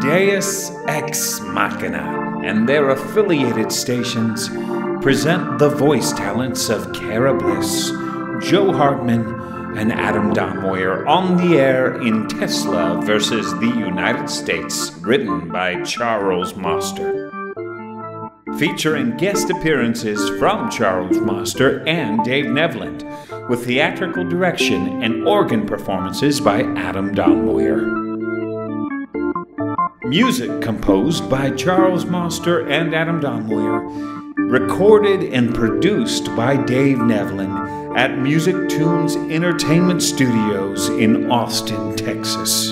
Deus Ex Machina and their affiliated stations present the voice talents of Cara Bliss, Joe Hartman, and Adam Donmoyer on the air in Tesla versus the United States, written by Charles Moster. Featuring guest appearances from Charles Moster and Dave Nevland, with theatrical direction and organ performances by Adam Donmoyer. Music composed by Charles Moster and Adam Donmoyer, recorded and produced by Dave Nevland at Music Tunes Entertainment Studios in Austin, Texas.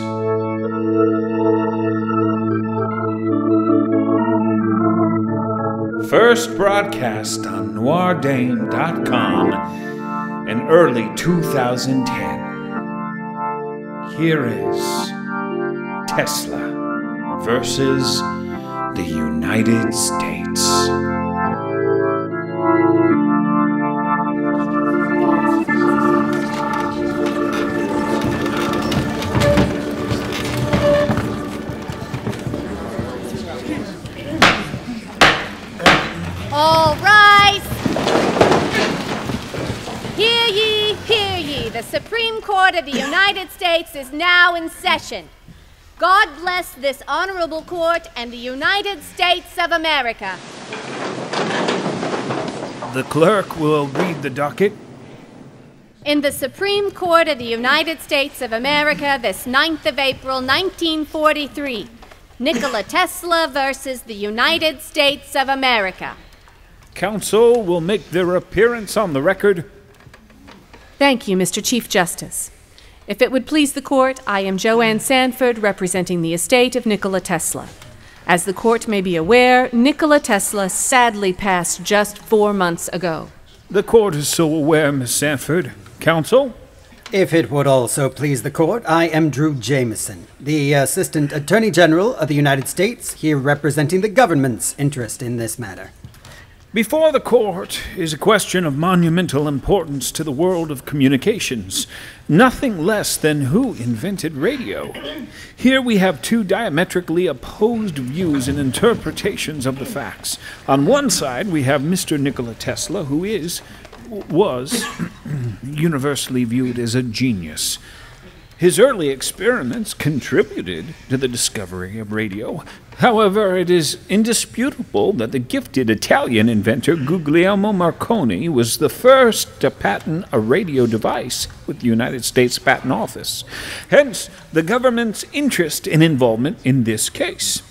First broadcast on NoirDame.com in early 2010. Here is Tesla versus the United States. All rise! Hear ye, hear ye. The Supreme Court of the United States is now in session. God bless this honorable court and the United States of America. The clerk will read the docket. In the Supreme Court of the United States of America, this 9th of April, 1943, Nikola Tesla versus the United States of America. Counsel will make their appearance on the record. Thank you, Mr. Chief Justice. If it would please the court, I am Joanne Sanford, representing the estate of Nikola Tesla. As the court may be aware, Nikola Tesla sadly passed just 4 months ago. The court is so aware, Miss Sanford. Counsel? If it would also please the court, I am Drew Jameson, the Assistant Attorney General of the United States, here representing the government's interest in this matter. Before the court is a question of monumental importance to the world of communications, nothing less than who invented radio. Here we have two diametrically opposed views and interpretations of the facts. On one side, we have Mr. Nikola Tesla, who was universally viewed as a genius. His early experiments contributed to the discovery of radio. However, it is indisputable that the gifted Italian inventor Guglielmo Marconi was the first to patent a radio device with the United States Patent Office. Hence, the government's interest and involvement in this case.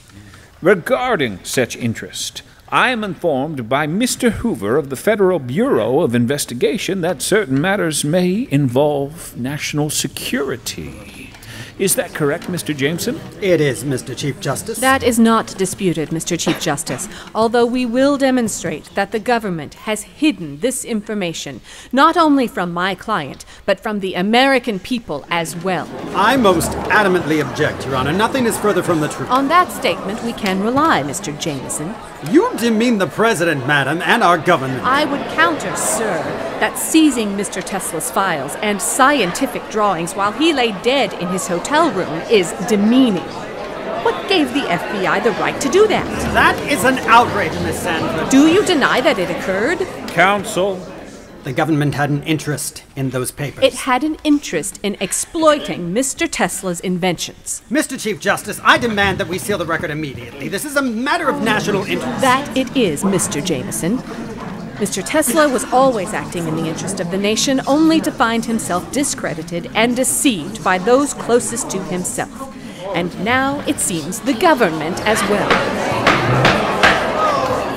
Regarding such interest, I am informed by Mr. Hoover of the Federal Bureau of Investigation that certain matters may involve national security. Is that correct, Mr. Jameson? It is, Mr. Chief Justice. That is not disputed, Mr. Chief Justice, although we will demonstrate that the government has hidden this information, not only from my client, but from the American people as well. I most adamantly object, Your Honor. Nothing is further from the truth. On that statement, we can rely, Mr. Jameson. You demean the President, madam, and our government. I would counter, sir, that seizing Mr. Tesla's files and scientific drawings while he lay dead in his hotel room is demeaning. What gave the FBI the right to do that? That is an outrage, Miss Sanford. Do you deny that it occurred? Counsel. The government had an interest in those papers. It had an interest in exploiting Mr. Tesla's inventions. Mr. Chief Justice, I demand that we seal the record immediately. This is a matter of national interest. That it is, Mr. Jameson. Mr. Tesla was always acting in the interest of the nation, only to find himself discredited and deceived by those closest to himself. And now, it seems, the government as well.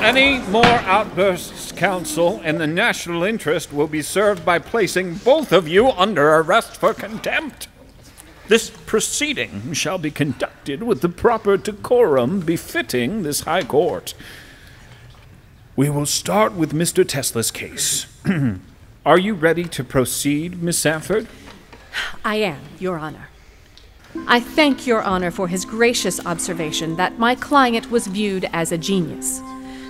Any more outbursts, counsel, and the national interest will be served by placing both of you under arrest for contempt. This proceeding shall be conducted with the proper decorum befitting this high court. We will start with Mr. Tesla's case. Are you ready to proceed, Miss Sanford? I am, Your Honor. I thank Your Honor for his gracious observation that my client was viewed as a genius.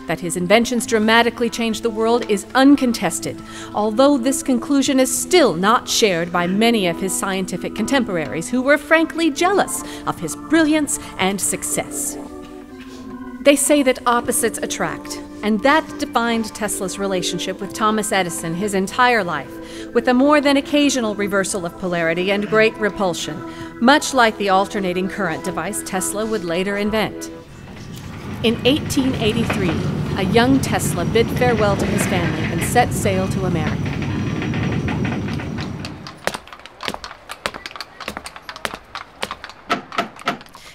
That his inventions dramatically changed the world is uncontested, although this conclusion is still not shared by many of his scientific contemporaries who were frankly jealous of his brilliance and success. They say that opposites attract, and that defined Tesla's relationship with Thomas Edison his entire life, with a more than occasional reversal of polarity and great repulsion, much like the alternating current device Tesla would later invent. In 1883, a young Tesla bid farewell to his family and set sail to America.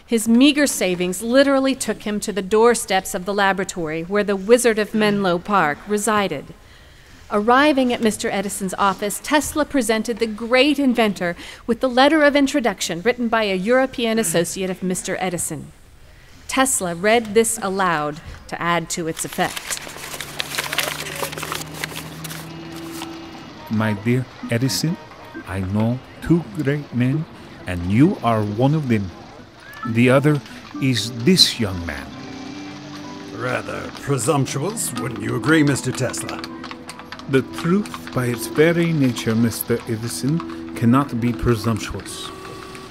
His meager savings literally took him to the doorsteps of the laboratory where the Wizard of Menlo Park resided. Arriving at Mr. Edison's office, Tesla presented the great inventor with the letter of introduction written by a European associate of Mr. Edison. Tesla read this aloud to add to its effect. My dear Edison, I know two great men, and you are one of them. The other is this young man. Rather presumptuous, wouldn't you agree, Mr. Tesla? The truth, by its very nature, Mr. Edison, cannot be presumptuous.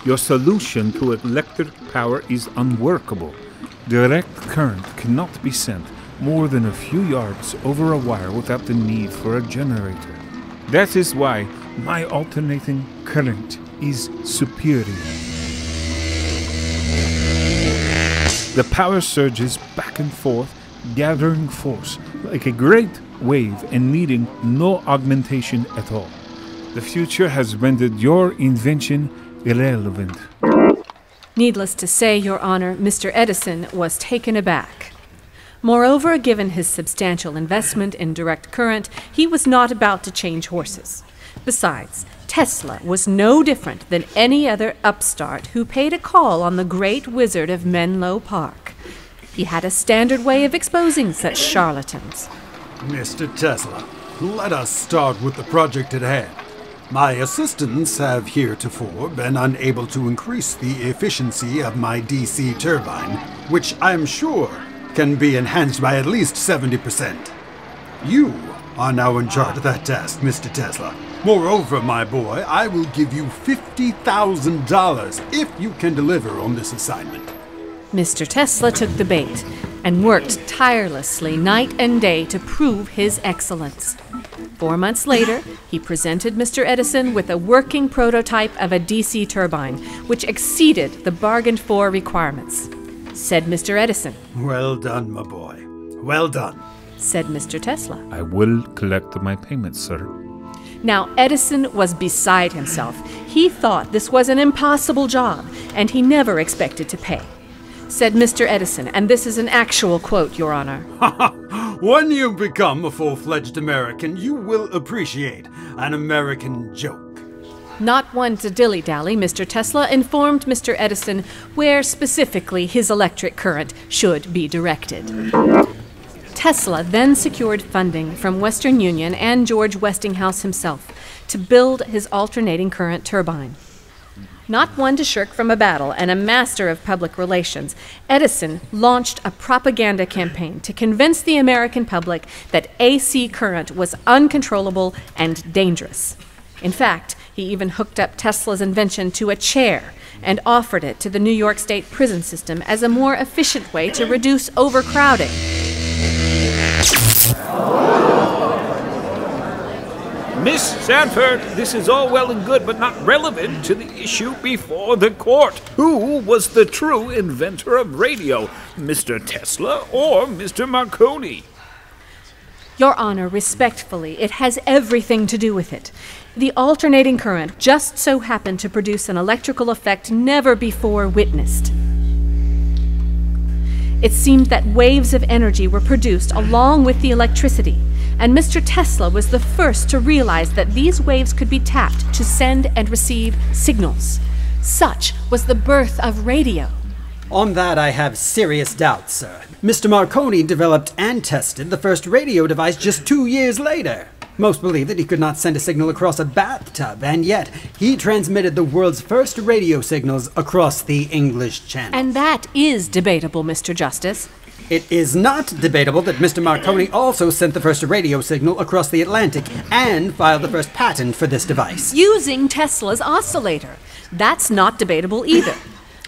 Your solution to electric power is unworkable. Direct current cannot be sent more than a few yards over a wire without the need for a generator. That is why my alternating current is superior. The power surges back and forth, gathering force like a great wave and needing no augmentation at all. The future has rendered your invention irrelevant. Needless to say, Your Honor, Mr. Edison was taken aback. Moreover, given his substantial investment in direct current, he was not about to change horses. Besides, Tesla was no different than any other upstart who paid a call on the great Wizard of Menlo Park. He had a standard way of exposing such charlatans. Mr. Tesla, let us start with the project at hand. My assistants have heretofore been unable to increase the efficiency of my DC turbine, which I'm sure can be enhanced by at least 70%. You are now in charge of that task, Mr. Tesla. Moreover, my boy, I will give you $50,000 if you can deliver on this assignment. Mr. Tesla took the bait and worked tirelessly night and day to prove his excellence. 4 months later, he presented Mr. Edison with a working prototype of a DC turbine, which exceeded the bargained-for requirements. Said Mr. Edison. Well done, my boy. Well done. Said Mr. Tesla. I will collect my payments, sir. Now, Edison was beside himself. He thought this was an impossible job, and he never expected to pay. Said Mr. Edison, and this is an actual quote, Your Honor. When you become a full-fledged American, you will appreciate an American joke. Not one to dilly-dally, Mr. Tesla informed Mr. Edison where specifically his electric current should be directed. Tesla then secured funding from Western Union and George Westinghouse himself to build his alternating current turbine. Not one to shirk from a battle and a master of public relations, Edison launched a propaganda campaign to convince the American public that AC current was uncontrollable and dangerous. In fact, he even hooked up Tesla's invention to a chair and offered it to the New York State prison system as a more efficient way to reduce overcrowding. Miss Sanford, this is all well and good, but not relevant to the issue before the court. Who was the true inventor of radio, Mr. Tesla or Mr. Marconi? Your Honor, respectfully, it has everything to do with it. The alternating current just so happened to produce an electrical effect never before witnessed. It seemed that waves of energy were produced along with the electricity, and Mr. Tesla was the first to realize that these waves could be tapped to send and receive signals. Such was the birth of radio. On that I have serious doubts, sir. Mr. Marconi developed and tested the first radio device just 2 years later. Most believe that he could not send a signal across a bathtub, and yet he transmitted the world's first radio signals across the English Channel. And that is debatable, Mr. Justice. It is not debatable that Mr. Marconi also sent the first radio signal across the Atlantic and filed the first patent for this device. Using Tesla's oscillator. That's not debatable either.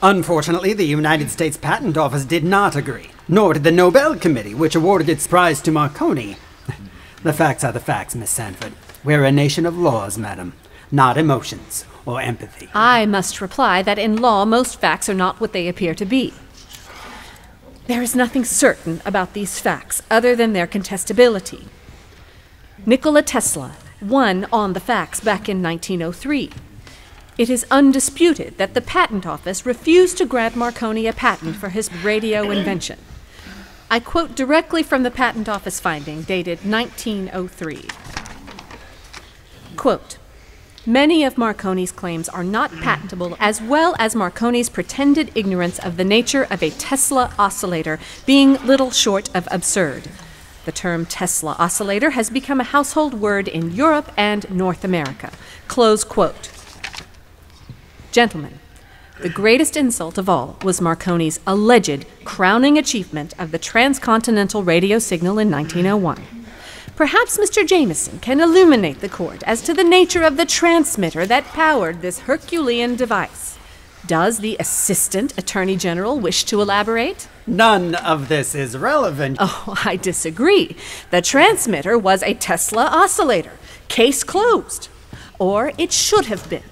Unfortunately, the United States Patent Office did not agree, nor did the Nobel Committee, which awarded its prize to Marconi. The facts are the facts, Miss Sanford. We're a nation of laws, madam, not emotions or empathy. I must reply that in law, most facts are not what they appear to be. There is nothing certain about these facts other than their contestability. Nikola Tesla won on the facts back in 1903. It is undisputed that the Patent Office refused to grant Marconi a patent for his radio invention. I quote directly from the Patent Office finding dated 1903. Quote, "Many of Marconi's claims are not patentable, as well as Marconi's pretended ignorance of the nature of a Tesla oscillator being little short of absurd. The term Tesla oscillator has become a household word in Europe and North America." Close quote. Gentlemen, the greatest insult of all was Marconi's alleged crowning achievement of the transcontinental radio signal in 1901. Perhaps Mr. Jameson can illuminate the court as to the nature of the transmitter that powered this Herculean device. Does the Assistant Attorney General wish to elaborate? None of this is relevant. Oh, I disagree. The transmitter was a Tesla oscillator. Case closed. Or it should have been.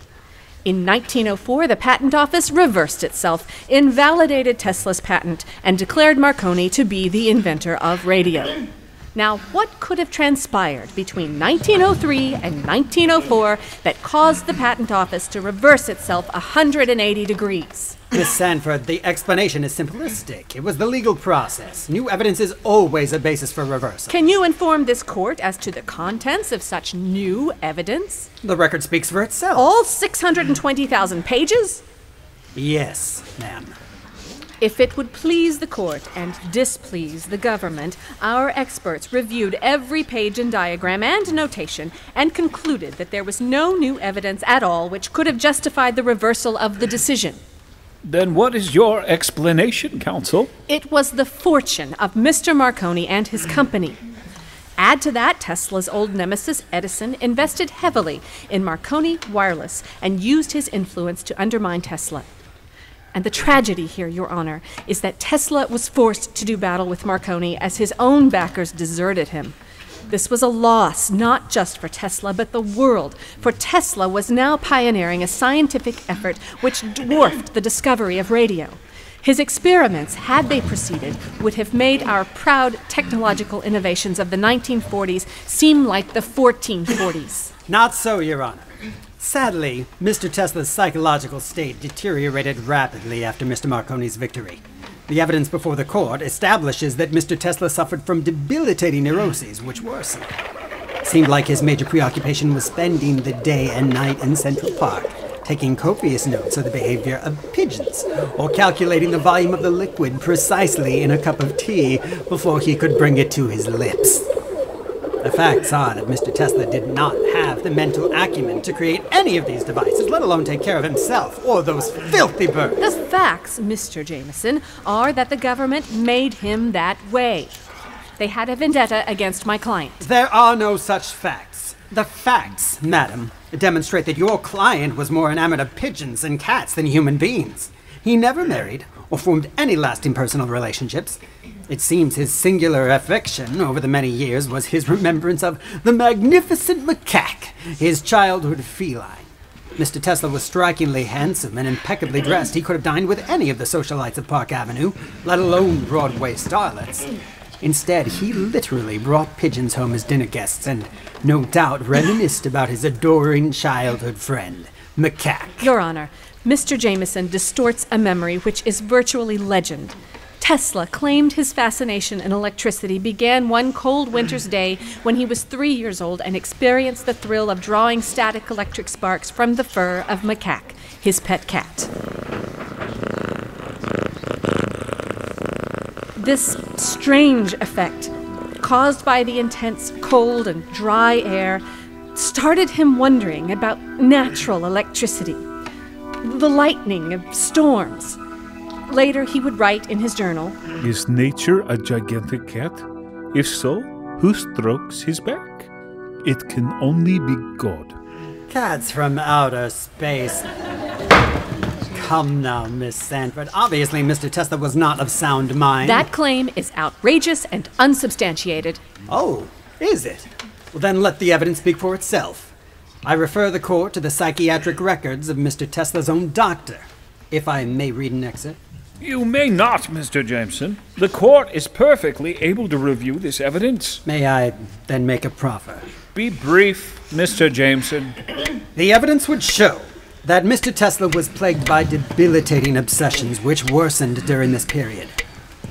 In 1904, the Patent Office reversed itself, invalidated Tesla's patent, and declared Marconi to be the inventor of radio. Now, what could have transpired between 1903 and 1904 that caused the Patent Office to reverse itself 180 degrees? Miss Sanford, the explanation is simplistic. It was the legal process. New evidence is always a basis for reversal. Can you inform this court as to the contents of such new evidence? The record speaks for itself. All 620,000 pages? Yes, ma'am. If it would please the court and displease the government, our experts reviewed every page and diagram and notation and concluded that there was no new evidence at all which could have justified the reversal of the decision. Then what is your explanation, counsel? It was the fortune of Mr. Marconi and his company. Add to that, Tesla's old nemesis, Edison, invested heavily in Marconi Wireless and used his influence to undermine Tesla. And the tragedy here, Your Honor, is that Tesla was forced to do battle with Marconi as his own backers deserted him. This was a loss, not just for Tesla, but the world, for Tesla was now pioneering a scientific effort which dwarfed the discovery of radio. His experiments, had they proceeded, would have made our proud technological innovations of the 1940s seem like the 1440s. Not so, Your Honor. Sadly, Mr. Tesla's psychological state deteriorated rapidly after Mr. Marconi's victory. The evidence before the court establishes that Mr. Tesla suffered from debilitating neuroses, which worsened. It seemed like his major preoccupation was spending the day and night in Central Park, taking copious notes of the behavior of pigeons, or calculating the volume of the liquid precisely in a cup of tea before he could bring it to his lips. The facts are that Mr. Tesla did not have the mental acumen to create any of these devices, let alone take care of himself or those filthy birds. The facts, Mr. Jameson, are that the government made him that way. They had a vendetta against my client. There are no such facts. The facts, madam, demonstrate that your client was more enamored of pigeons and cats than human beings. He never married or formed any lasting personal relationships. It seems his singular affection over the many years was his remembrance of the magnificent macaque, his childhood feline. Mr. Tesla was strikingly handsome and impeccably dressed. He could have dined with any of the socialites of Park Avenue, let alone Broadway starlets. Instead, he literally brought pigeons home as dinner guests and no doubt reminisced about his adoring childhood friend, macaque. Your Honor, Mr. Jameson distorts a memory which is virtually legend. Tesla claimed his fascination in electricity began one cold winter's day when he was 3 years old and experienced the thrill of drawing static electric sparks from the fur of Macaque, his pet cat. This strange effect, caused by the intense cold and dry air, started him wondering about natural electricity, the lightning of storms. Later, he would write in his journal, Is nature a gigantic cat? If so, who strokes his back? It can only be God. Cats from outer space. Come now, Miss Sanford. Obviously, Mr. Tesla was not of sound mind. that claim is outrageous and unsubstantiated. Oh, is it? Well, then let the evidence speak for itself. I refer the court to the psychiatric records of Mr. Tesla's own doctor. If I may read an excerpt. You may not, Mr. Jameson. The court is perfectly able to review this evidence. May I then make a proffer? Be brief, Mr. Jameson. The evidence would show that Mr. Tesla was plagued by debilitating obsessions which worsened during this period.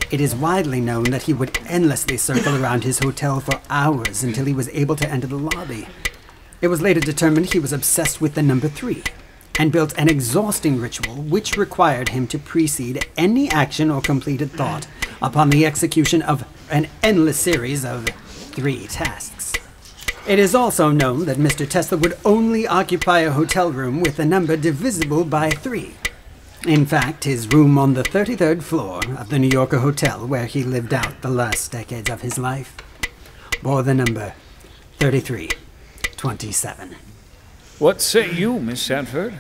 It is widely known that he would endlessly circle around his hotel for hours until he was able to enter the lobby. It was later determined he was obsessed with the number 3 and built an exhausting ritual which required him to precede any action or completed thought upon the execution of an endless series of 3 tasks. It is also known that Mr. Tesla would only occupy a hotel room with a number divisible by 3. In fact, his room on the 33rd floor of the New Yorker Hotel, where he lived out the last decades of his life, bore the number 3327. What say you, Miss Sanford?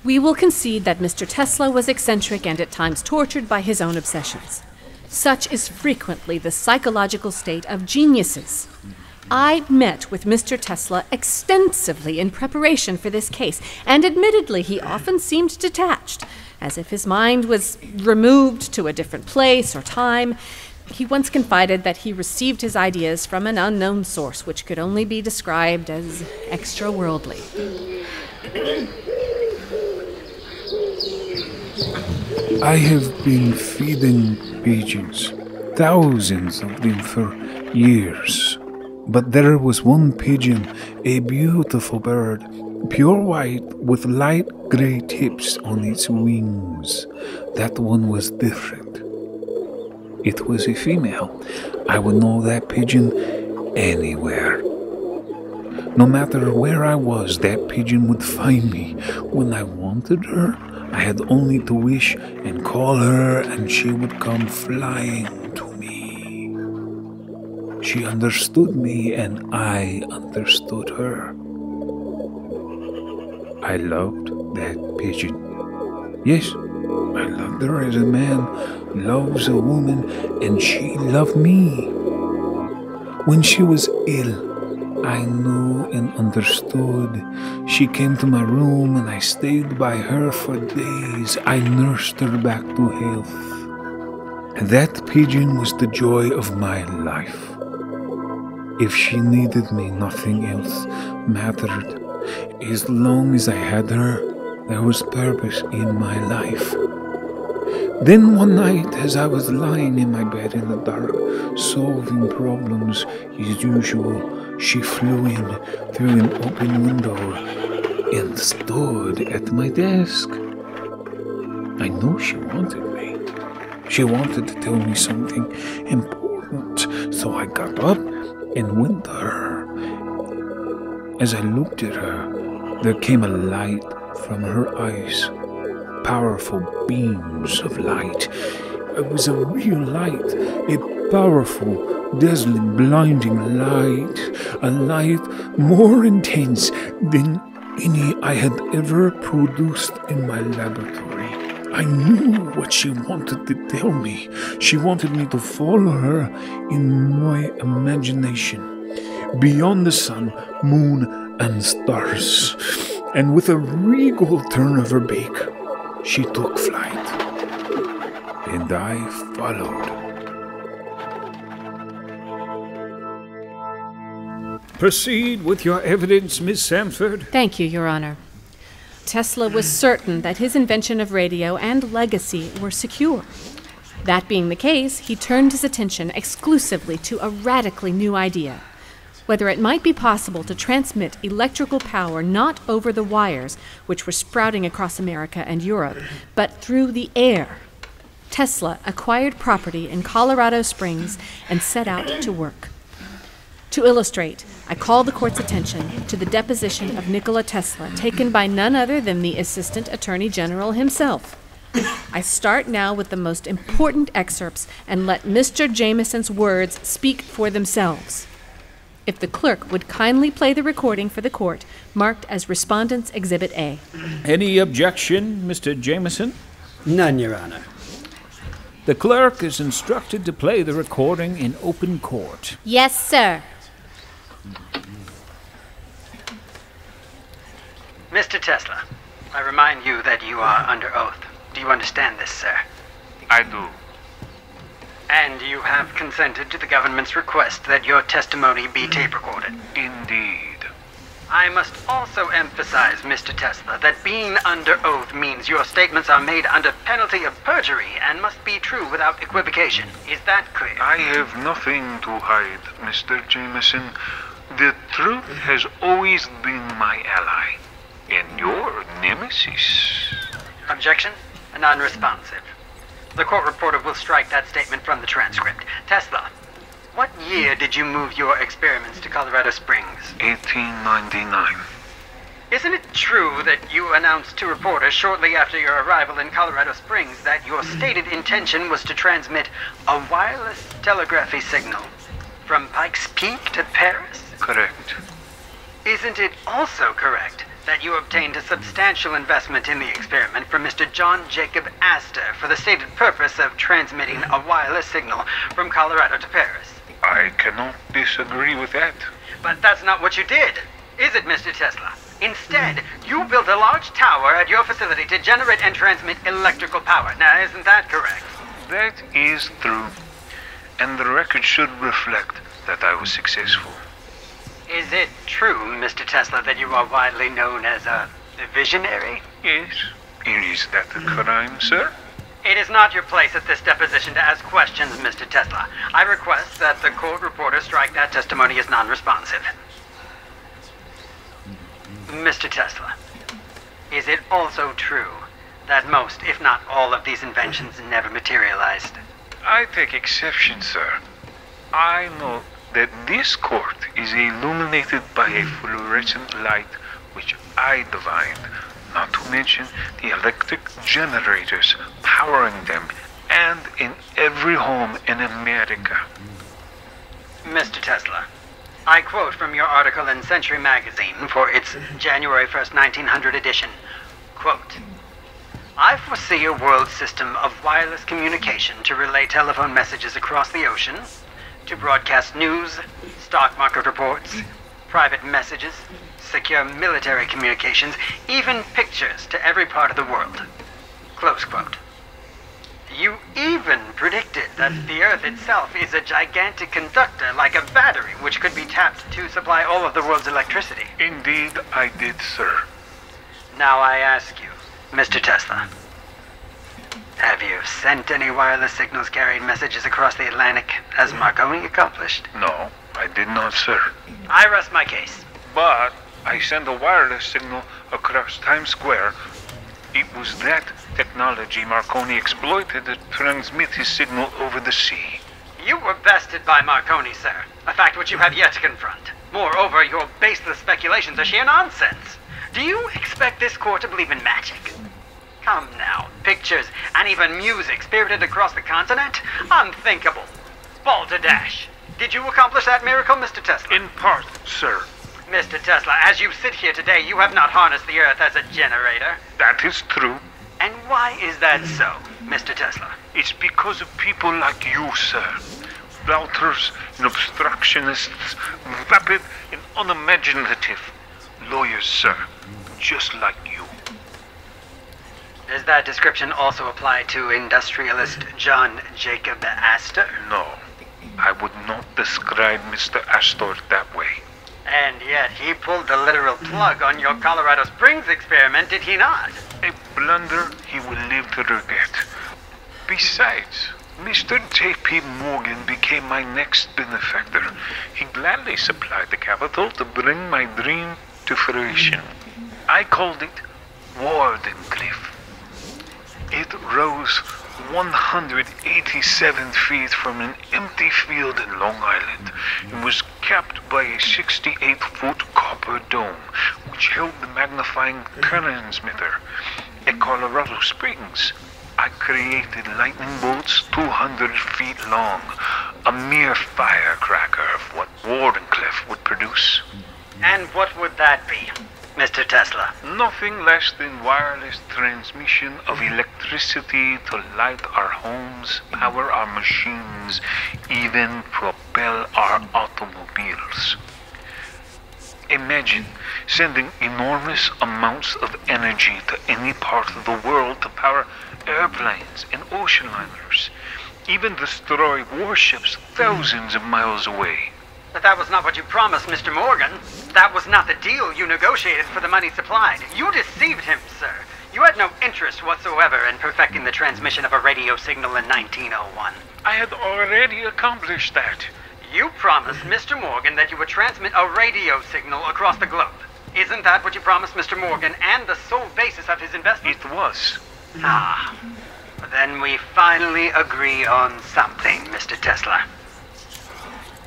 We will concede that Mr. Tesla was eccentric and at times tortured by his own obsessions. Such is frequently the psychological state of geniuses. I met with Mr. Tesla extensively in preparation for this case, and admittedly he often seemed detached, as if his mind was removed to a different place or time. He once confided that he received his ideas from an unknown source, which could only be described as extra-worldly. I have been feeding pigeons, thousands of them for years. But there was one pigeon, a beautiful bird, pure white with light gray tips on its wings. That one was different. It was a female. I would know that pigeon anywhere. No matter where I was, that pigeon would find me. When I wanted her, I had only to wish and call her, and she would come flying to me. She understood me, and I understood her. I loved that pigeon. Yes, I loved her as a man loves a woman, and she loved me. When she was ill, I knew and understood. She came to my room, and I stayed by her for days. I nursed her back to health. And that pigeon was the joy of my life. If she needed me, nothing else mattered. As long as I had her, there was purpose in my life. Then one night, as I was lying in my bed in the dark, solving problems as usual, she flew in through an open window and stood at my desk. I knew she wanted me. She wanted to tell me something important, so I got up and went to her. As I looked at her, there came a light from her eyes, powerful beams of light. It was a real light, a powerful, dazzling, blinding light, a light more intense than any I had ever produced in my laboratory. I knew what she wanted to tell me. She wanted me to follow her in my imagination, beyond the sun, moon, and stars. And with a regal turn of her beak, she took flight. And I followed. Proceed with your evidence, Miss Sanford. Thank you, Your Honor. Tesla was certain that his invention of radio and legacy were secure. That being the case, he turned his attention exclusively to a radically new idea: whether it might be possible to transmit electrical power not over the wires which were sprouting across America and Europe, but through the air. Tesla acquired property in Colorado Springs and set out to work. To illustrate, I call the court's attention to the deposition of Nikola Tesla, taken by none other than the Assistant Attorney General himself. I start now with the most important excerpts and let Mr. Jameson's words speak for themselves. If the clerk would kindly play the recording for the court, marked as Respondent's Exhibit A. Any objection, Mr. Jameson? None, Your Honor. The clerk is instructed to play the recording in open court. Yes, sir. Mr. Tesla, I remind you that you are under oath. Do you understand this, sir? I do. And you have consented to the government's request that your testimony be tape recorded. Indeed. I must also emphasize, Mr. Tesla, that being under oath means your statements are made under penalty of perjury and must be true without equivocation. Is that clear? I have nothing to hide, Mr. Jameson. The truth has always been my ally, and your nemesis. Objection? Non-responsive. The court reporter will strike that statement from the transcript. Tesla, what year did you move your experiments to Colorado Springs? 1899. Isn't it true that you announced to reporters shortly after your arrival in Colorado Springs that your stated intention was to transmit a wireless telegraphy signal from Pikes Peak to Paris? Correct. Isn't it also correct that you obtained a substantial investment in the experiment from Mr. John Jacob Astor for the stated purpose of transmitting a wireless signal from Colorado to Paris? I cannot disagree with that. But that's not what you did, is it, Mr. Tesla? Instead, you built a large tower at your facility to generate and transmit electrical power. Now, isn't that correct? That is true. And the record should reflect that I was successful. Is it true, Mr. Tesla, that you are widely known as a visionary? Yes. Is that a crime, sir? It is not your place at this deposition to ask questions, Mr. Tesla. I request that the court reporter strike that testimony as non-responsive. Mr. Tesla, is it also true that most, if not all, of these inventions never materialized? I take exception, sir. I know that this court is illuminated by a fluorescent light which I divined, not to mention the electric generators powering them, and in every home in America. Mr. Tesla, I quote from your article in Century Magazine for its January 1st, 1900 edition. Quote, I foresee a world system of wireless communication to relay telephone messages across the ocean, to broadcast news, stock market reports, private messages, secure military communications, even pictures to every part of the world. Close quote. You even predicted that the Earth itself is a gigantic conductor like a battery which could be tapped to supply all of the world's electricity. Indeed, I did, sir. Now I ask you, Mr. Tesla, have you sent any wireless signals carrying messages across the Atlantic, as Marconi accomplished? No, I did not, sir. I rest my case. But I sent a wireless signal across Times Square. It was that technology Marconi exploited to transmit his signal over the sea. You were bested by Marconi, sir. A fact which you have yet to confront. Moreover, your baseless speculations are sheer nonsense. Do you expect this court to believe in magic? Come now, pictures and even music spirited across the continent? Unthinkable. Balderdash. Did you accomplish that miracle, Mr. Tesla? In part, sir. Mr. Tesla, as you sit here today, you have not harnessed the Earth as a generator. That is true. And why is that so, Mr. Tesla? It's because of people like you, sir. Doubters and obstructionists, vapid and unimaginative. Lawyers, sir, just like you. Does that description also apply to industrialist John Jacob Astor? No, I would not describe Mr. Astor that way. And yet he pulled the literal plug on your Colorado Springs experiment, did he not? A blunder he will live to regret. Besides, Mr. J.P. Morgan became my next benefactor. He gladly supplied the capital to bring my dream to fruition. I called it Warden Cliff. It rose 187 feet from an empty field in Long Island and was capped by a 68-foot copper dome, which held the magnifying transmitter. At Colorado Springs, I created lightning bolts 200 feet long, a mere firecracker of what Wardenclyffe would produce. And what would that be, Mr. Tesla? Nothing less than wireless transmission of electricity to light our homes, power our machines, even propel our automobiles. Imagine sending enormous amounts of energy to any part of the world to power airplanes and ocean liners, even destroy warships thousands of miles away. But that was not what you promised, Mr. Morgan. That was not the deal you negotiated for the money supplied. You deceived him, sir. You had no interest whatsoever in perfecting the transmission of a radio signal in 1901. I had already accomplished that. You promised Mr. Morgan that you would transmit a radio signal across the globe. Isn't that what you promised Mr. Morgan and the sole basis of his investment? It was. Ah. Then we finally agree on something, Mr. Tesla.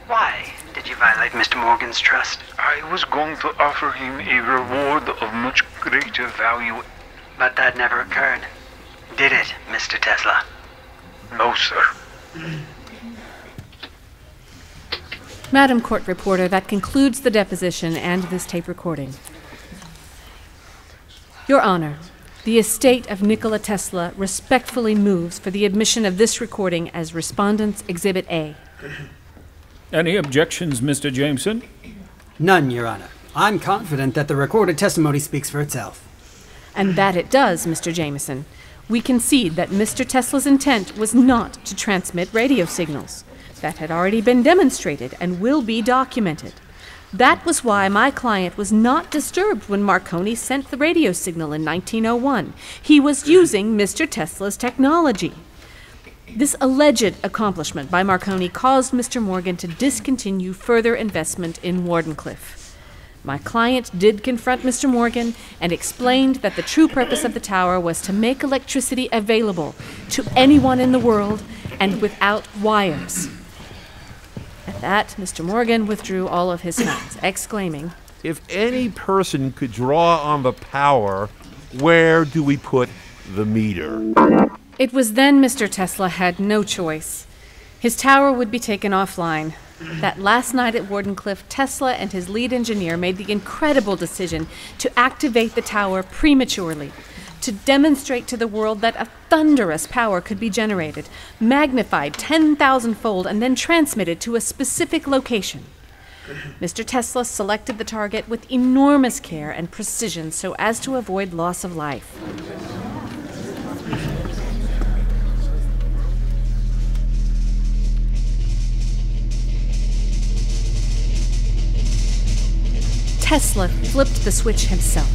Why did you violate Mr. Morgan's trust? I was going to offer him a reward of much greater value. But that never occurred. Did it, Mr. Tesla? No, sir. Madam Court Reporter, that concludes the deposition and this tape recording. Your Honor, the estate of Nikola Tesla respectfully moves for the admission of this recording as Respondent's Exhibit A. Any objections, Mr. Jameson? None, Your Honor. I'm confident that the recorded testimony speaks for itself. And that it does, Mr. Jameson. We concede that Mr. Tesla's intent was not to transmit radio signals. That had already been demonstrated and will be documented. That was why my client was not disturbed when Marconi sent the radio signal in 1901. He was using Mr. Tesla's technology. This alleged accomplishment by Marconi caused Mr. Morgan to discontinue further investment in Wardenclyffe. My client did confront Mr. Morgan and explained that the true purpose of the tower was to make electricity available to anyone in the world and without wires. At that, Mr. Morgan withdrew all of his funds, exclaiming, "If any person could draw on the power, where do we put the meter?" It was then Mr. Tesla had no choice. His tower would be taken offline. That last night at Wardenclyffe, Tesla and his lead engineer made the incredible decision to activate the tower prematurely, to demonstrate to the world that a thunderous power could be generated, magnified 10,000-fold, and then transmitted to a specific location. Mr. Tesla selected the target with enormous care and precision so as to avoid loss of life. Tesla flipped the switch himself,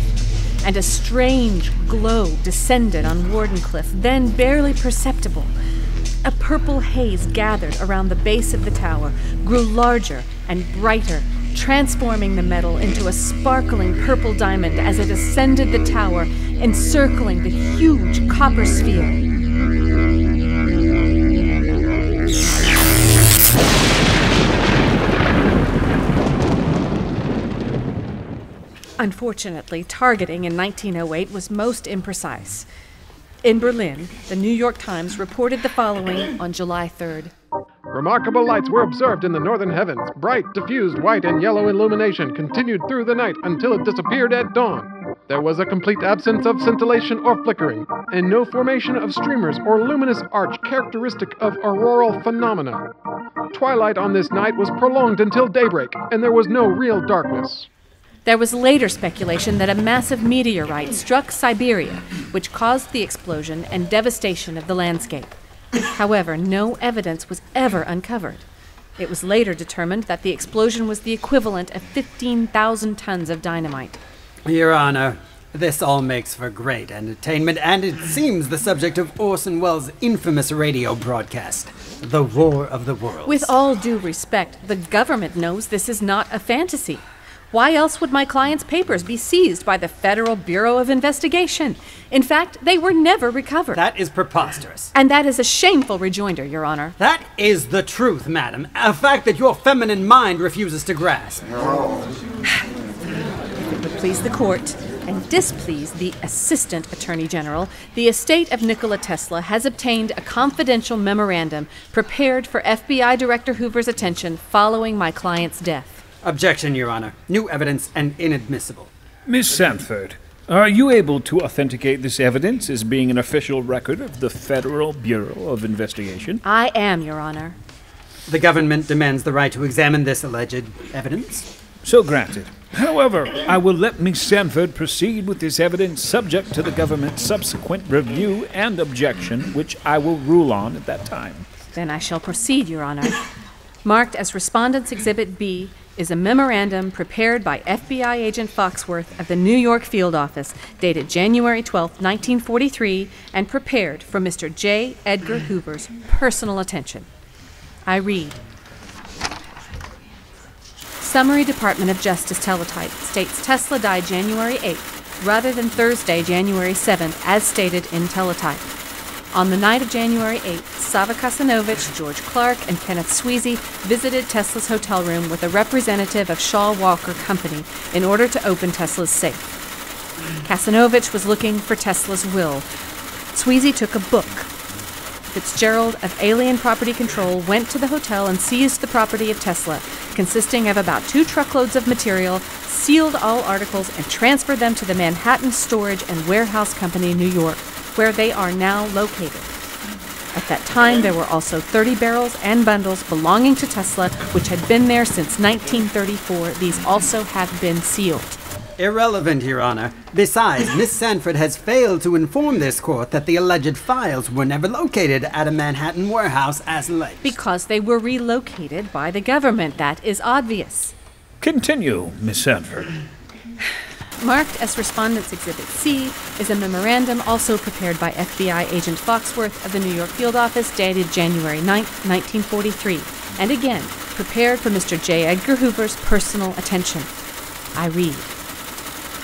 and a strange glow descended on Wardenclyffe, then barely perceptible. A purple haze gathered around the base of the tower, grew larger and brighter, transforming the metal into a sparkling purple diamond as it ascended the tower, encircling the huge copper sphere. Unfortunately, targeting in 1908 was most imprecise. In Berlin, the New York Times reported the following on July 3rd. Remarkable lights were observed in the northern heavens. Bright, diffused white and yellow illumination continued through the night until it disappeared at dawn. There was a complete absence of scintillation or flickering, and no formation of streamers or luminous arch characteristic of auroral phenomena. Twilight on this night was prolonged until daybreak, and there was no real darkness. There was later speculation that a massive meteorite struck Siberia, which caused the explosion and devastation of the landscape. However, no evidence was ever uncovered. It was later determined that the explosion was the equivalent of 15,000 tons of dynamite. Your Honor, this all makes for great entertainment, and it seems the subject of Orson Welles' infamous radio broadcast, The War of the Worlds. With all due respect, the government knows this is not a fantasy. Why else would my client's papers be seized by the Federal Bureau of Investigation? In fact, they were never recovered. That is preposterous. And that is a shameful rejoinder, Your Honor. That is the truth, madam. A fact that your feminine mind refuses to grasp. If it would please the court, and displease the Assistant Attorney General, the estate of Nikola Tesla has obtained a confidential memorandum prepared for FBI Director Hoover's attention following my client's death. Objection, Your Honor. New evidence and inadmissible. Miss Sanford, are you able to authenticate this evidence as being an official record of the Federal Bureau of Investigation? I am, Your Honor. The government demands the right to examine this alleged evidence. So granted. However, I will let Miss Sanford proceed with this evidence subject to the government's subsequent review and objection, which I will rule on at that time. Then I shall proceed, Your Honor. Marked as Respondent's Exhibit B is a memorandum prepared by FBI Agent Foxworth of the New York Field Office, dated January 12, 1943, and prepared for Mr. J. Edgar Hoover's personal attention. I read. Summary Department of Justice teletype states Tesla died January 8th, rather than Thursday, January 7th, as stated in teletype. On the night of January 8th, Sava Kasanovich, George Clark, and Kenneth Sweezy visited Tesla's hotel room with a representative of Shaw Walker Company in order to open Tesla's safe. Kasanovich was looking for Tesla's will. Sweezy took a book. Fitzgerald of Alien Property Control went to the hotel and seized the property of Tesla, consisting of about 2 truckloads of material, sealed all articles, and transferred them to the Manhattan Storage and Warehouse Company, New York, where they are now located. At that time, there were also 30 barrels and bundles belonging to Tesla, which had been there since 1934. These also have been sealed. Irrelevant, Your Honor. Besides, Miss Sanford has failed to inform this court that the alleged files were never located at a Manhattan warehouse as alleged. Because they were relocated by the government. That is obvious. Continue, Miss Sanford. Marked as Respondent's Exhibit C is a memorandum also prepared by FBI Agent Foxworth of the New York Field Office, dated January 9, 1943, and again, prepared for Mr. J. Edgar Hoover's personal attention. I read.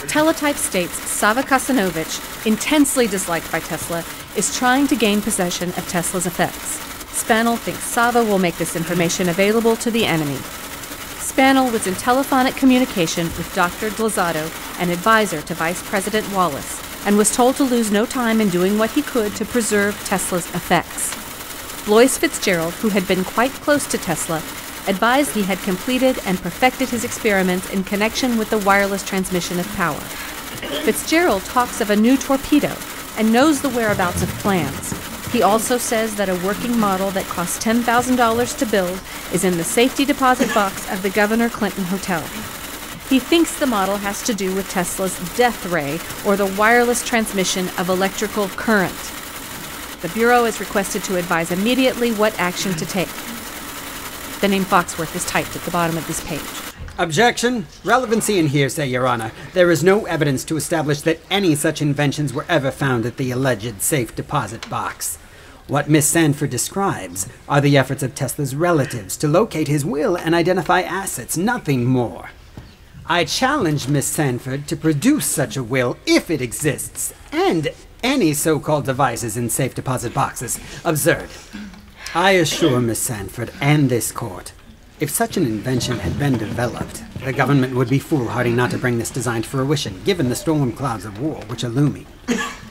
Teletype states Sava Kasanovich, intensely disliked by Tesla, is trying to gain possession of Tesla's effects. Spanel thinks Sava will make this information available to the enemy. Spanel was in telephonic communication with Dr. Dlazado, an advisor to Vice President Wallace, and was told to lose no time in doing what he could to preserve Tesla's effects. Blois Fitzgerald, who had been quite close to Tesla, advised he had completed and perfected his experiments in connection with the wireless transmission of power. Fitzgerald talks of a new torpedo and knows the whereabouts of plans. He also says that a working model that cost $10,000 to build is in the safety deposit box of the Governor Clinton Hotel. He thinks the model has to do with Tesla's death ray, or the wireless transmission of electrical current. The Bureau is requested to advise immediately what action to take. The name Foxworth is typed at the bottom of this page. Objection. Relevancy and hearsay, Your Honor. There is no evidence to establish that any such inventions were ever found at the alleged safe deposit box. What Miss Sanford describes are the efforts of Tesla's relatives to locate his will and identify assets, nothing more. I challenge Miss Sanford to produce such a will, if it exists, and any so-called devices in safe deposit boxes. Absurd. I assure Miss Sanford and this court, if such an invention had been developed, the government would be foolhardy not to bring this design to fruition, given the storm clouds of war which are looming.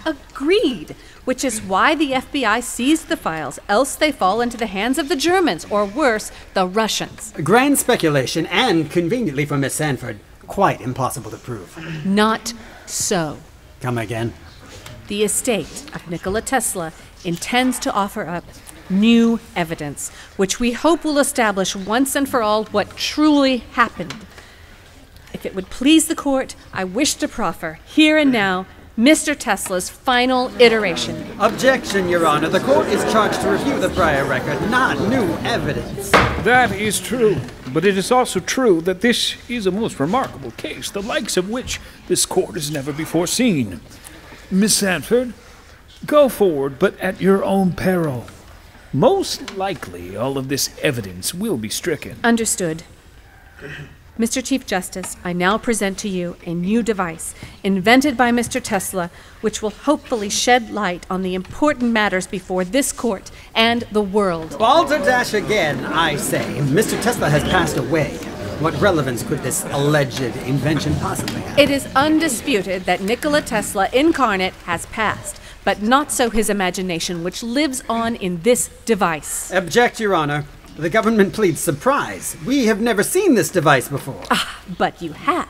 Agreed, which is why the FBI seized the files, else they fall into the hands of the Germans, or worse, the Russians. Grand speculation, and, conveniently for Miss Sanford, quite impossible to prove. Not so. Come again. The estate of Nikola Tesla intends to offer up new evidence, which we hope will establish once and for all what truly happened. If it would please the court, I wish to proffer, here and now, Mr. Tesla's final iteration. Objection, Your Honor. The court is charged to review the prior record, not new evidence. That is true, but it is also true that this is a most remarkable case, the likes of which this court has never before seen. Miss Sanford, go forward, but at your own peril. Most likely, all of this evidence will be stricken. Understood. Mr. Chief Justice, I now present to you a new device invented by Mr. Tesla, which will hopefully shed light on the important matters before this court and the world. Balderdash again, I say. Mr. Tesla has passed away. What relevance could this alleged invention possibly have? It is undisputed that Nikola Tesla incarnate has passed, but not so his imagination, which lives on in this device. Object, Your Honor. The government pleads surprise. We have never seen this device before. But you have.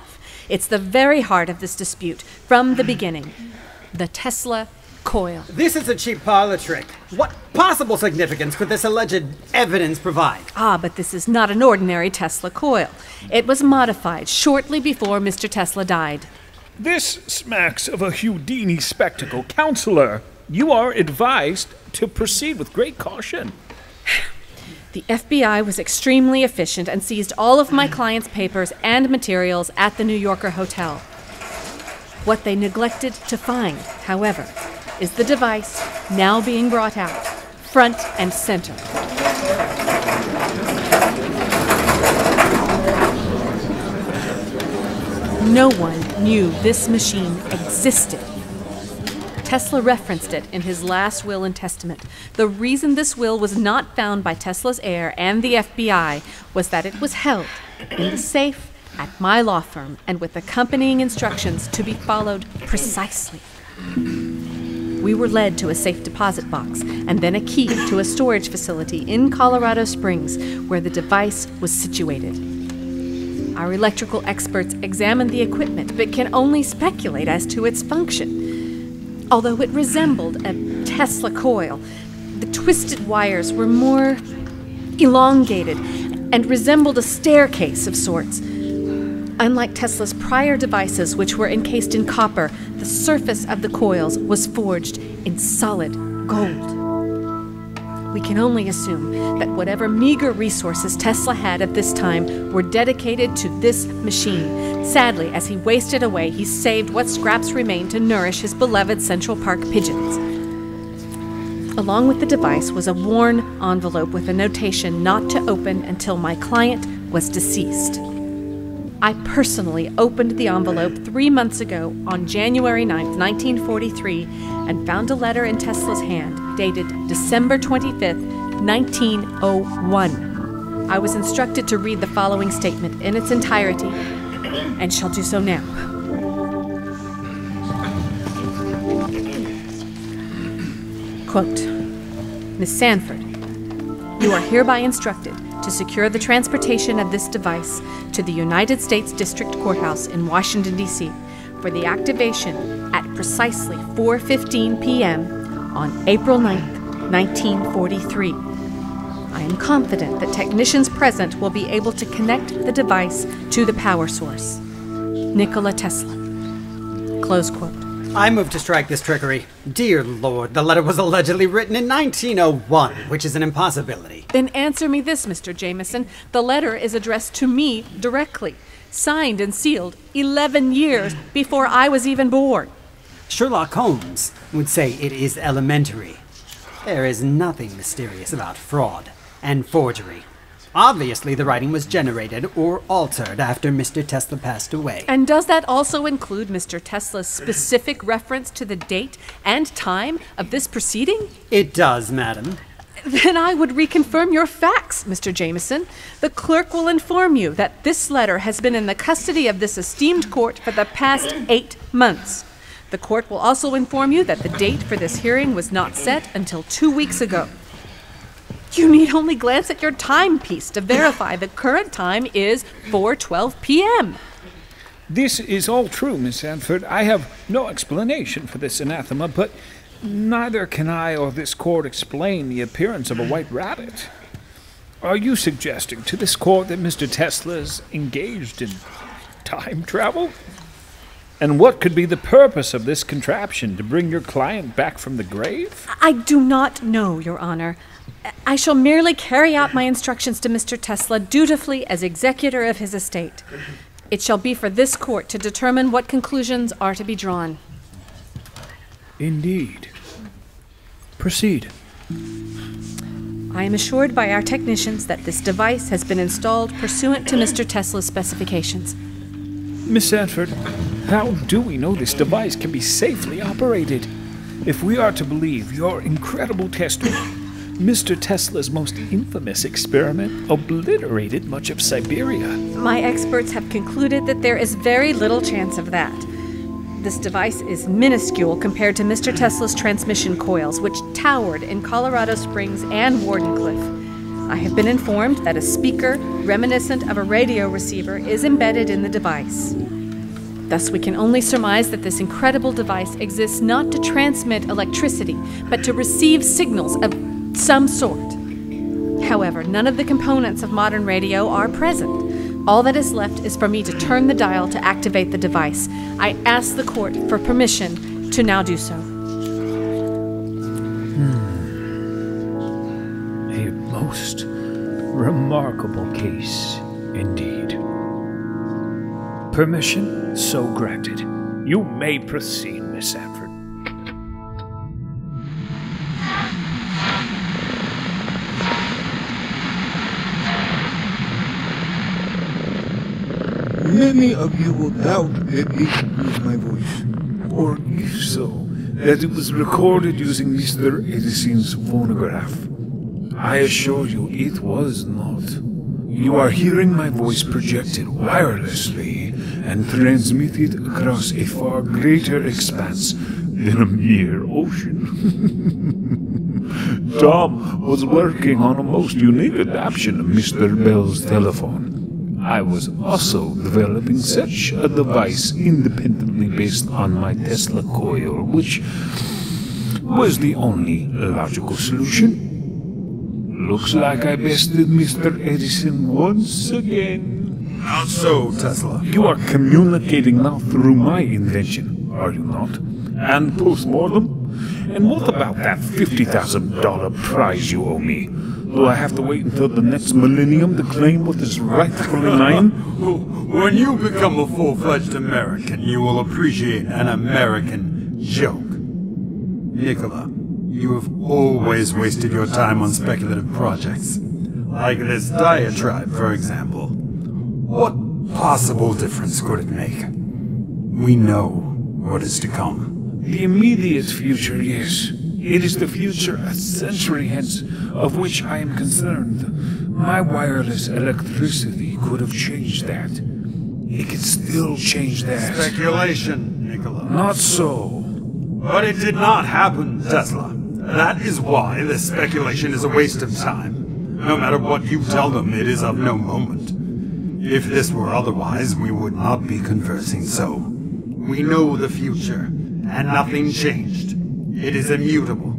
It's the very heart of this dispute, from the beginning. The Tesla coil. This is a cheap parlor trick. What possible significance could this alleged evidence provide? But this is not an ordinary Tesla coil. It was modified shortly before Mr. Tesla died. This smacks of a Houdini spectacle. Counselor, you are advised to proceed with great caution. The FBI was extremely efficient and seized all of my client's papers and materials at the New Yorker hotel. What they neglected to find, however, is the device now being brought out, front and center. No one knew this machine existed. Tesla referenced it in his last will and testament. The reason this will was not found by Tesla's heir and the FBI was that it was held in the safe at my law firm and with accompanying instructions to be followed precisely. We were led to a safe deposit box and then a key to a storage facility in Colorado Springs where the device was situated. Our electrical experts examined the equipment but can only speculate as to its function. Although it resembled a Tesla coil, the twisted wires were more elongated and resembled a staircase of sorts. Unlike Tesla's prior devices, which were encased in copper, the surface of the coils was forged in solid gold. We can only assume that whatever meager resources Tesla had at this time were dedicated to this machine. Sadly, as he wasted away, he saved what scraps remained to nourish his beloved Central Park pigeons. Along with the device was a worn envelope with a notation not to open until my client was deceased. I personally opened the envelope 3 months ago on January 9th, 1943, and found a letter in Tesla's hand dated December 25th, 1901. I was instructed to read the following statement in its entirety, and shall do so now. Quote, Miss Sanford, you are hereby instructed to secure the transportation of this device to the United States District Courthouse in Washington, D.C. for the activation at precisely 4:15 p.m. on April 9th, 1943. I am confident that technicians present will be able to connect the device to the power source. Nikola Tesla. Close quote. I move to strike this trickery. Dear Lord, the letter was allegedly written in 1901, which is an impossibility. Then answer me this, Mr. Jameson. The letter is addressed to me directly, signed and sealed 11 years before I was even born. Sherlock Holmes would say it is elementary. There is nothing mysterious about fraud and forgery. Obviously, the writing was generated or altered after Mr. Tesla passed away. And does that also include Mr. Tesla's specific reference to the date and time of this proceeding? It does, madam. Then I would reconfirm your facts, Mr. Jameson. The clerk will inform you that this letter has been in the custody of this esteemed court for the past 8 months. The court will also inform you that the date for this hearing was not set until 2 weeks ago. You need only glance at your timepiece to verify the current time is 4:12 p.m. This is all true, Miss Sanford. I have no explanation for this anathema, but neither can I or this court explain the appearance of a white rabbit. Are you suggesting to this court that Mr. Tesla is engaged in time travel? And what could be the purpose of this contraption, to bring your client back from the grave? I do not know, Your Honor. I shall merely carry out my instructions to Mr. Tesla dutifully as executor of his estate. It shall be for this court to determine what conclusions are to be drawn. Indeed. Proceed. I am assured by our technicians that this device has been installed pursuant to Mr. Tesla's specifications. Miss Sanford, how do we know this device can be safely operated? If we are to believe your incredible testimony, Mr. Tesla's most infamous experiment obliterated much of Siberia. My experts have concluded that there is very little chance of that. This device is minuscule compared to Mr. Tesla's transmission coils, which towered in Colorado Springs and Wardenclyffe. I have been informed that a speaker reminiscent of a radio receiver is embedded in the device. Thus, we can only surmise that this incredible device exists not to transmit electricity, but to receive signals of some sort. However, none of the components of modern radio are present. All that is left is for me to turn the dial to activate the device. I ask the court for permission to now do so. A most remarkable case indeed. Permission so granted. You may proceed, Miss Sanford. Many of you will doubt that they should use my voice. Or if so, that it was recorded using Mr. Edison's phonograph. I assure you it was not. You are hearing my voice projected wirelessly and transmitted across a far greater expanse than a mere ocean. Tom was working on a most unique adaptation of Mr. Bell's telephone. I was also developing such a device independently based on my Tesla coil, which was the only logical solution. Looks like I bested Mr. Edison once again. Not so, Tesla. You are communicating now through my invention, are you not? And post-mortem? And what about that $50,000 prize you owe me? Do I have to wait until the next millennium to claim what is rightfully mine? When you become a full-fledged American, you will appreciate an American joke. Nikola, you have always wasted your time on speculative projects. Like this diatribe, for example. What possible difference could it make? We know what is to come. The immediate future, yes. It is the future a century hence of which I am concerned. My wireless electricity could have changed that. It could still change that. Speculation, Nikola. Not so. But it did not happen, Tesla. That is why this speculation is a waste of time. No matter what you tell them, it is of no moment. If this were otherwise, we would not be conversing so. We know the future, and nothing changed. It is immutable.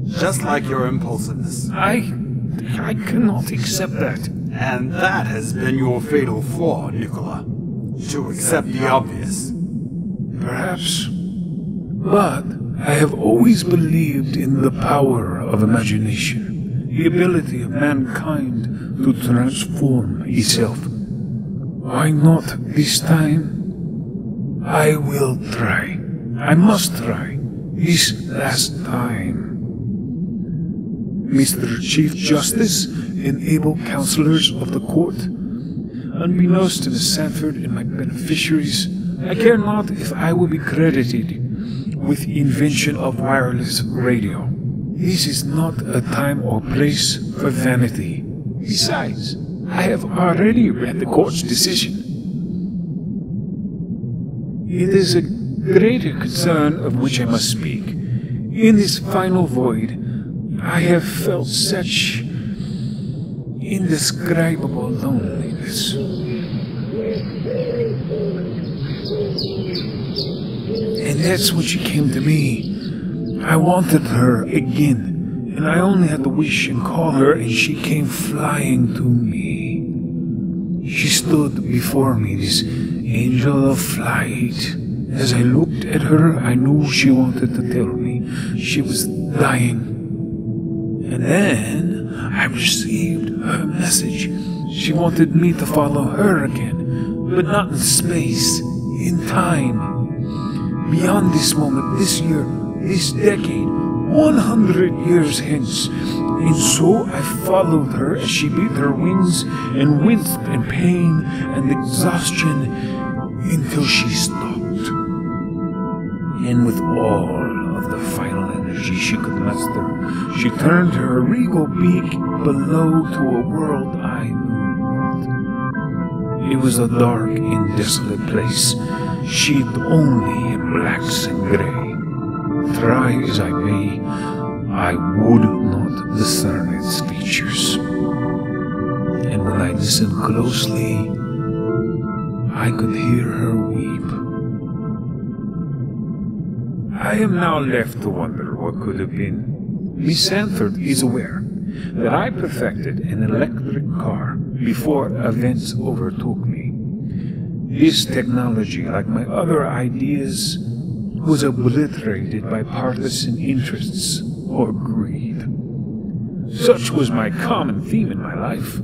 Just like your impulsiveness. I cannot accept that. And that has been your fatal flaw, Nikola. To accept the obvious. Perhaps. But I have always believed in the power of imagination, the ability of mankind to transform itself. Why not this time? I will try. I must try. This last time. Mr. Chief Justice and able counselors of the court, unbeknownst to Miss Sanford and my beneficiaries, I care not if I will be credited with the invention of wireless radio. This is not a time or place for vanity. Besides, I have already read the court's decision. It is a greater concern of which I must speak. In this final void, I have felt such indescribable loneliness. And that's when she came to me. I wanted her again, and I only had to wish and call her, and she came flying to me. She stood before me, this angel of flight. As I looked at her, I knew she wanted to tell me she was dying. And then I received her message. She wanted me to follow her again, but not in space, in time. Beyond this moment, this year, this decade, 100 years hence. And so I followed her as she beat her wings and winced in pain and exhaustion until she stopped. And with all of the final energy she could muster, she turned her regal beak below to a world I knew. It was a dark and desolate place, sheathed only in blacks and grey. Try as I may, I would not discern its features. And when I listened closely, I could hear her weep. I am now left to wonder what could have been. Miss Sanford is aware that I perfected an electric car before events overtook me. This technology, like my other ideas, was obliterated by partisan interests or greed. Such was my common theme in my life.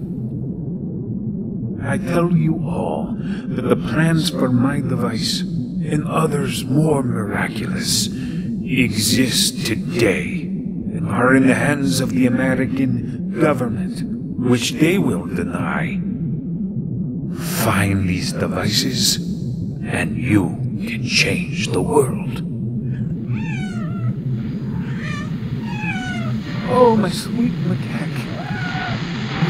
I tell you all that the plans for my device, and others more miraculous, exist today and are in the hands of the American government, which they will deny. Find these devices, and you can change the world. Oh, my sweet macaque.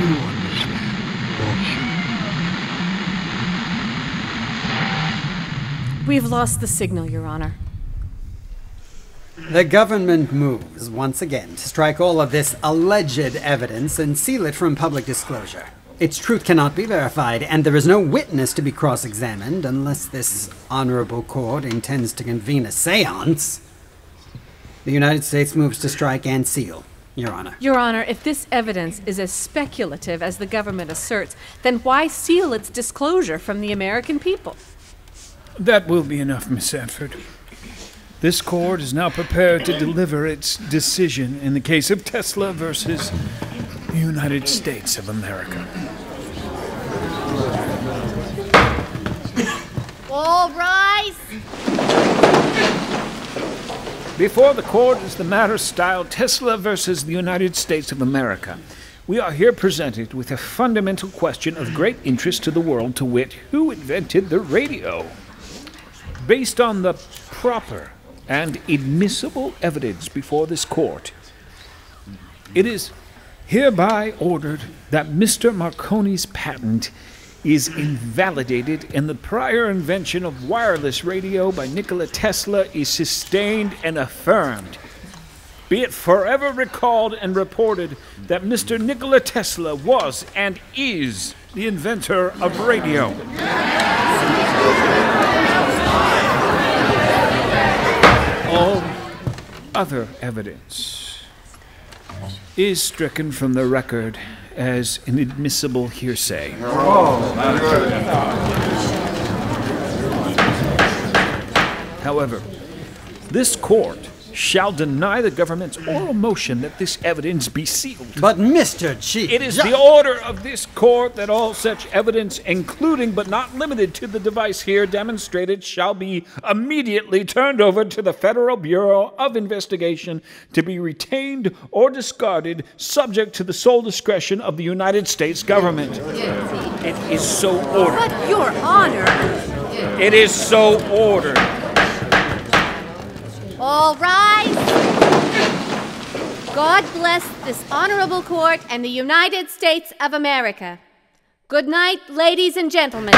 You understand, don't you? We've lost the signal, Your Honor. The government moves, once again, to strike all of this alleged evidence and seal it from public disclosure. Its truth cannot be verified, and there is no witness to be cross-examined unless this honorable court intends to convene a seance. The United States moves to strike and seal, Your Honor. Your Honor, if this evidence is as speculative as the government asserts, then why seal its disclosure from the American people? That will be enough, Miss Sanford. This court is now prepared to deliver its decision in the case of Tesla versus the United States of America. All rise. Before the court is the matter styled Tesla versus the United States of America. We are here presented with a fundamental question of great interest to the world, to wit, who invented the radio? Based on the proper and admissible evidence before this court, it is hereby ordered that Mr. Marconi's patent is invalidated and the prior invention of wireless radio by Nikola Tesla is sustained and affirmed. Be it forever recalled and reported that Mr. Nikola Tesla was and is the inventor of radio. All other evidence is stricken from the record as inadmissible hearsay. However, this court shall deny the government's oral motion that this evidence be sealed. But Mr. Chief... It is the order of this court that all such evidence, including but not limited to the device here demonstrated, shall be immediately turned over to the Federal Bureau of Investigation to be retained or discarded, subject to the sole discretion of the United States government. It is so ordered. But, Your Honor. It is so ordered. All rise. God bless this honorable court and the United States of America. Good night, ladies and gentlemen.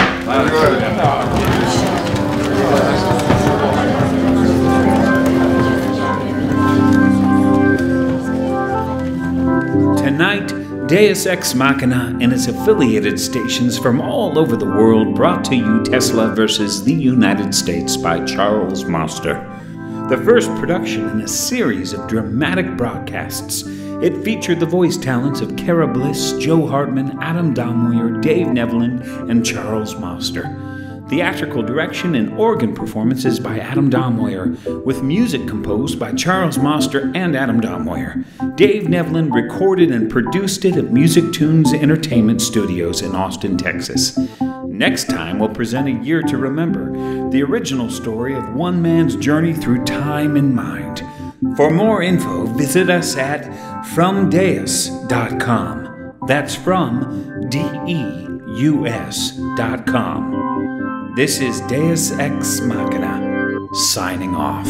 Tonight, Deus Ex Machina and its affiliated stations from all over the world brought to you Tesla versus the United States by Charles Master. The first production in a series of dramatic broadcasts. It featured the voice talents of Cara Bliss, Joe Hardman, Adam Dalmoyer, Dave Nevlin, and Charles Master. Theatrical direction and organ performances by Adam Dalmoyer, with music composed by Charles Master and Adam Dalmoyer. Dave Nevlin recorded and produced it at Music Tunes Entertainment Studios in Austin, Texas. Next time, we'll present A Year to Remember, the original story of one man's journey through time and mind. For more info, visit us at FromDeus.com. That's from DEUS.com. This is Deus Ex Machina, signing off.